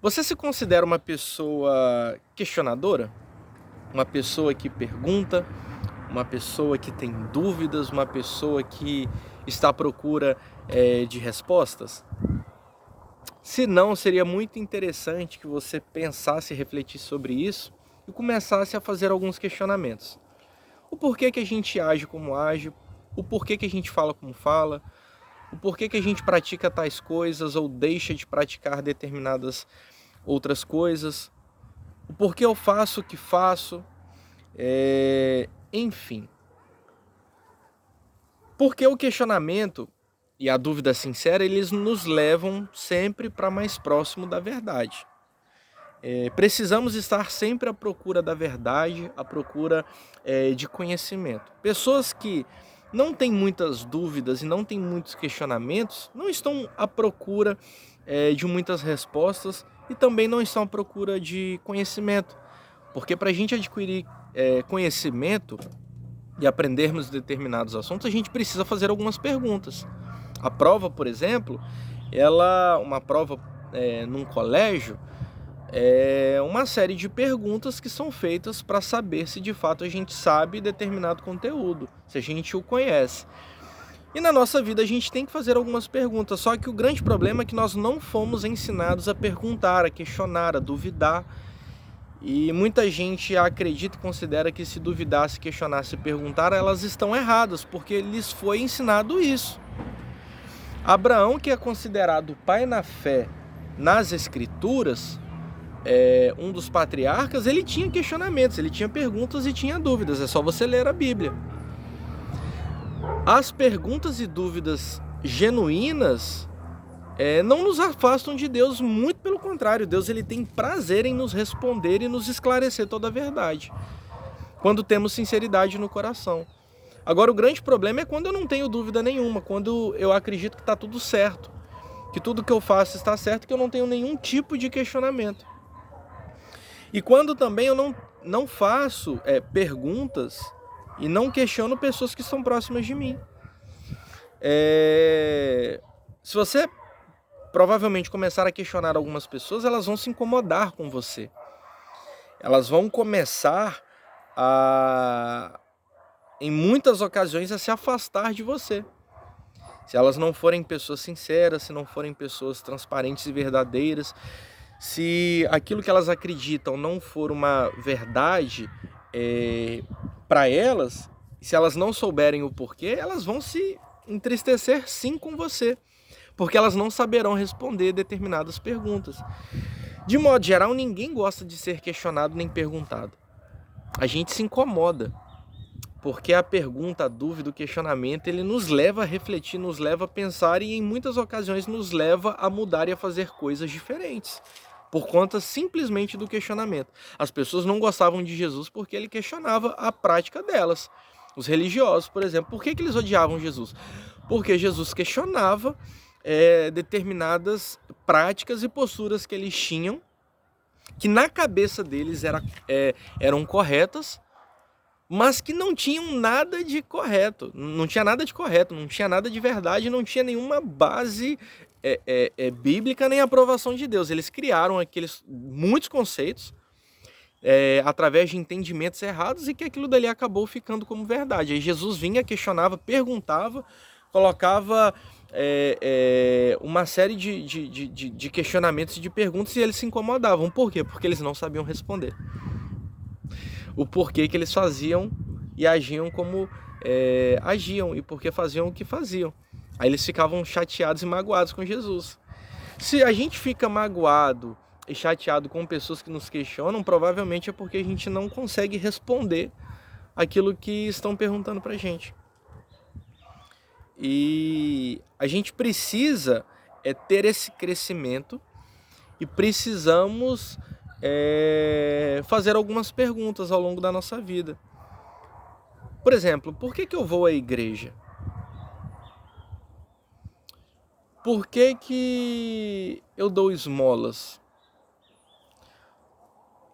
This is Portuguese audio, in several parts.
Você se considera uma pessoa questionadora? Uma pessoa que pergunta, uma pessoa que tem dúvidas, uma pessoa que está à procura, de respostas? Se não, seria muito interessante que você pensasse e refletisse sobre isso e começasse a fazer alguns questionamentos. O porquê que a gente age como age, o porquê que a gente fala como fala, o porquê que a gente pratica tais coisas ou deixa de praticar determinadas outras coisas, o porquê eu faço o que faço, enfim. Porque o questionamento e a dúvida sincera, eles nos levam sempre para mais próximo da verdade. Precisamos estar sempre à procura da verdade, à procura de conhecimento. Pessoas que não têm muitas dúvidas e não têm muitos questionamentos, não estão à procura de muitas respostas e também não estão à procura de conhecimento. Porque para a gente adquirir conhecimento e aprendermos determinados assuntos, a gente precisa fazer algumas perguntas. A prova, por exemplo, uma prova num colégio, é uma série de perguntas que são feitas para saber se de fato a gente sabe determinado conteúdo, se a gente o conhece. E na nossa vida a gente tem que fazer algumas perguntas, só que o grande problema é que nós não fomos ensinados a perguntar, a questionar, a duvidar. E muita gente acredita e considera que se duvidar, se questionar, se perguntar, elas estão erradas, porque lhes foi ensinado isso. Abraão, que é considerado pai na fé nas escrituras, um dos patriarcas, ele tinha questionamentos, ele tinha perguntas e tinha dúvidas, é só você ler a Bíblia. As perguntas e dúvidas genuínas não nos afastam de Deus, muito pelo contrário, Deus ele tem prazer em nos responder e nos esclarecer toda a verdade, quando temos sinceridade no coração. Agora, o grande problema é quando eu não tenho dúvida nenhuma, quando eu acredito que está tudo certo, que tudo que eu faço está certo, que eu não tenho nenhum tipo de questionamento. E quando também eu não faço perguntas e não questiono pessoas que estão próximas de mim. Se você provavelmente começar a questionar algumas pessoas, elas vão se incomodar com você. Elas vão começar em muitas ocasiões, a se afastar de você. Se elas não forem pessoas sinceras, se não forem pessoas transparentes e verdadeiras, se aquilo que elas acreditam não for uma verdade para elas, se elas não souberem o porquê, elas vão se entristecer sim com você, porque elas não saberão responder determinadas perguntas. De modo geral, ninguém gosta de ser questionado nem perguntado. A gente se incomoda, porque a pergunta, a dúvida, o questionamento, ele nos leva a refletir, nos leva a pensar e em muitas ocasiões nos leva a mudar e a fazer coisas diferentes, por conta simplesmente do questionamento. As pessoas não gostavam de Jesus porque ele questionava a prática delas. Os religiosos, por exemplo, por que eles odiavam Jesus? Porque Jesus questionava determinadas práticas e posturas que eles tinham, que na cabeça deles eram corretas, mas que não tinham nada de correto, não tinha nada de correto, não tinha nada de verdade, não tinha nenhuma base bíblica nem aprovação de Deus. Eles criaram muitos conceitos através de entendimentos errados e que aquilo dali acabou ficando como verdade. Aí Jesus vinha, questionava, perguntava, colocava uma série de questionamentos e de perguntas e eles se incomodavam. Por quê? Porque eles não sabiam responder. O porquê que eles faziam e agiam como agiam e porque faziam o que faziam. Aí eles ficavam chateados e magoados com Jesus. Se a gente fica magoado e chateado com pessoas que nos questionam, provavelmente é porque a gente não consegue responder aquilo que estão perguntando pra gente. E a gente precisa ter esse crescimento e precisamos fazer algumas perguntas ao longo da nossa vida. Por exemplo, por que eu vou à igreja? Por que eu dou esmolas?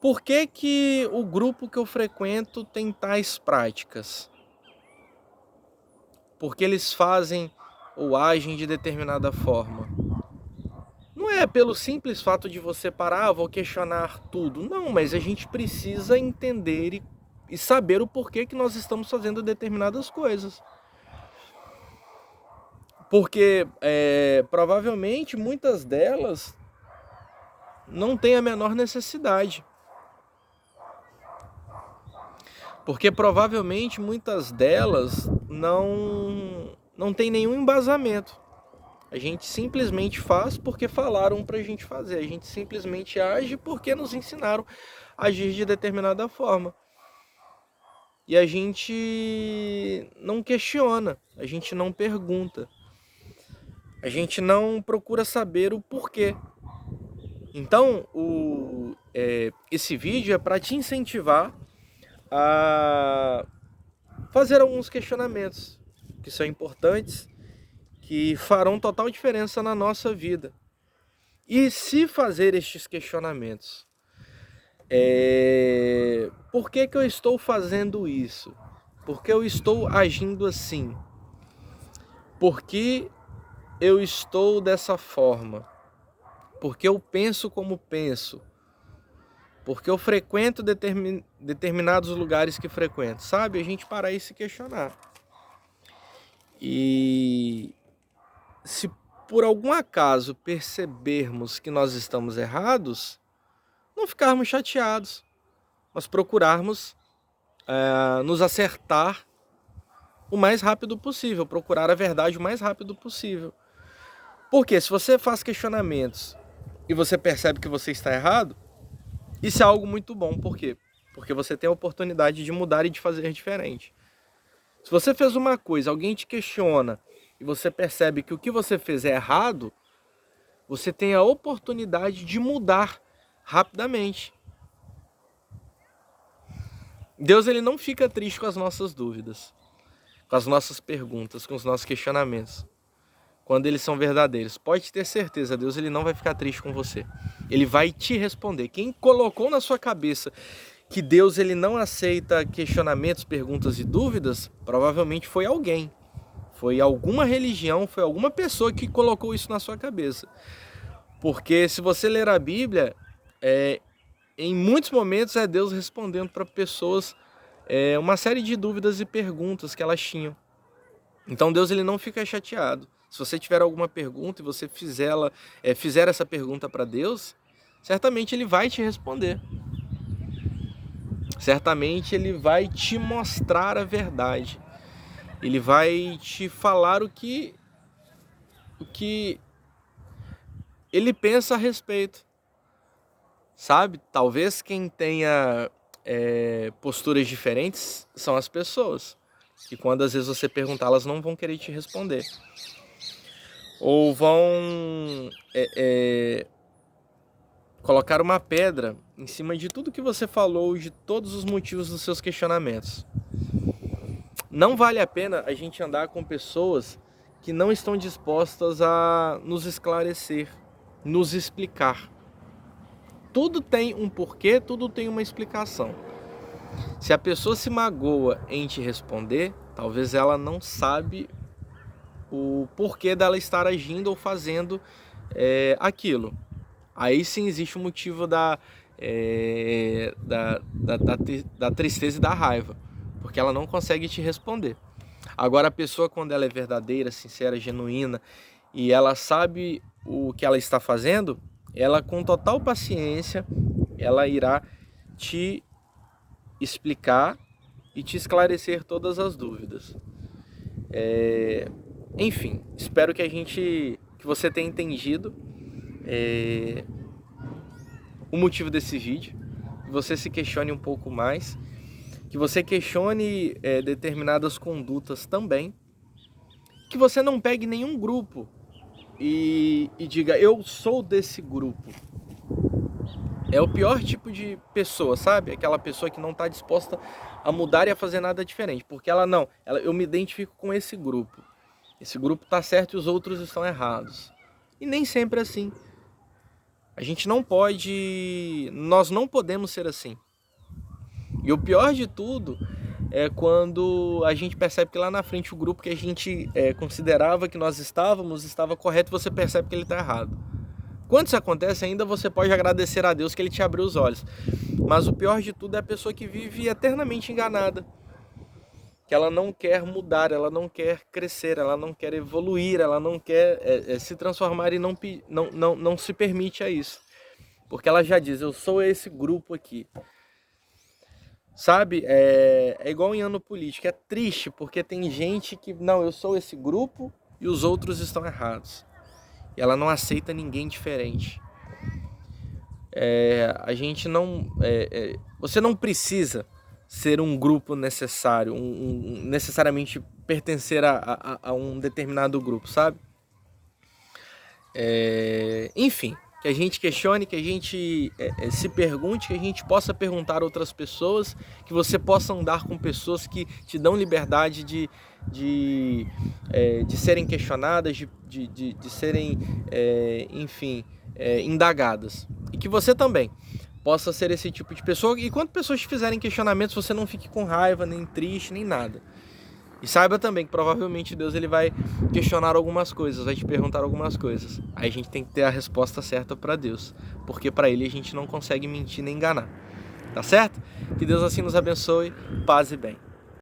Por que o grupo que eu frequento tem tais práticas? Por que eles fazem ou agem de determinada forma? Não é pelo simples fato de você parar, vou questionar tudo. Não, mas a gente precisa entender e saber o porquê que nós estamos fazendo determinadas coisas. Porque provavelmente muitas delas não têm a menor necessidade. Porque provavelmente muitas delas não tem nenhum embasamento. A gente simplesmente faz porque falaram pra gente fazer. A gente simplesmente age porque nos ensinaram a agir de determinada forma. E a gente não questiona, a gente não pergunta. A gente não procura saber o porquê. Então, esse vídeo é para te incentivar a fazer alguns questionamentos que são importantes, que farão total diferença na nossa vida. E se fazer estes questionamentos, por que eu estou fazendo isso? Por que eu estou agindo assim? Por que eu estou dessa forma? Por que eu penso como penso? Por que eu frequento determinados lugares que frequento? Sabe? A gente parar e se questionar. E se por algum acaso percebermos que nós estamos errados, não ficarmos chateados, mas procurarmos nos acertar o mais rápido possível, procurar a verdade o mais rápido possível. Porque se você faz questionamentos e você percebe que você está errado, isso é algo muito bom. Por quê? Porque você tem a oportunidade de mudar e de fazer diferente. Se você fez uma coisa, alguém te questiona e você percebe que o que você fez é errado, você tem a oportunidade de mudar rapidamente. Deus, ele não fica triste com as nossas dúvidas, com as nossas perguntas, com os nossos questionamentos, quando eles são verdadeiros. Pode ter certeza, Deus, ele não vai ficar triste com você. Ele vai te responder. Quem colocou na sua cabeça que Deus, ele não aceita questionamentos, perguntas e dúvidas, provavelmente foi alguém. Foi alguma religião, foi alguma pessoa que colocou isso na sua cabeça. Porque se você ler a Bíblia, em muitos momentos é Deus respondendo para pessoas uma série de dúvidas e perguntas que elas tinham. Então Deus, ele não fica chateado. Se você tiver alguma pergunta e você fizer essa pergunta para Deus, certamente ele vai te responder. Certamente ele vai te mostrar a verdade. Ele vai te falar o que ele pensa a respeito. Sabe? Talvez quem tenha posturas diferentes são as pessoas. Que quando às vezes você perguntar, elas não vão querer te responder. Ou vão colocar uma pedra em cima de tudo que você falou, de todos os motivos dos seus questionamentos. Não vale a pena a gente andar com pessoas que não estão dispostas a nos esclarecer, nos explicar. Tudo tem um porquê, tudo tem uma explicação. Se a pessoa se magoa em te responder, talvez ela não sabe o porquê dela estar agindo ou fazendo aquilo. Aí sim existe o motivo da tristeza e da raiva, porque ela não consegue te responder. Agora a pessoa, quando ela é verdadeira, sincera, genuína, e ela sabe o que ela está fazendo, ela com total paciência, ela irá te explicar e te esclarecer todas as dúvidas. Enfim, espero que você tenha entendido o motivo desse vídeo, que você se questione um pouco mais, que você questione determinadas condutas também, que você não pegue nenhum grupo e diga, eu sou desse grupo. É o pior tipo de pessoa, sabe? Aquela pessoa que não está disposta a mudar e a fazer nada diferente. Porque eu me identifico com esse grupo. Esse grupo está certo e os outros estão errados. E nem sempre é assim. Nós não podemos ser assim. E o pior de tudo é quando a gente percebe que lá na frente o grupo que a gente considerava que nós estava correto, você percebe que ele está errado. Quando isso acontece, ainda você pode agradecer a Deus que Ele te abriu os olhos. Mas o pior de tudo é a pessoa que vive eternamente enganada, que ela não quer mudar, ela não quer crescer, ela não quer evoluir, ela não quer se transformar e não se permite a isso. Porque ela já diz, eu sou esse grupo aqui. Sabe, é igual em ano político, é triste porque tem gente que, não, eu sou esse grupo e os outros estão errados. E ela não aceita ninguém diferente. A gente não... você não precisa ser um grupo necessário, necessariamente pertencer a um determinado grupo, sabe? Enfim, que a gente questione, que a gente se pergunte, que a gente possa perguntar a outras pessoas, que você possa andar com pessoas que te dão liberdade de serem questionadas, de serem, enfim, indagadas. E que você também possa ser esse tipo de pessoa. E quando pessoas te fizerem questionamentos, você não fique com raiva, nem triste, nem nada. E saiba também que provavelmente Deus ele vai questionar algumas coisas, vai te perguntar algumas coisas. Aí a gente tem que ter a resposta certa para Deus, porque para Ele a gente não consegue mentir nem enganar. Tá certo? Que Deus assim nos abençoe, paz e bem.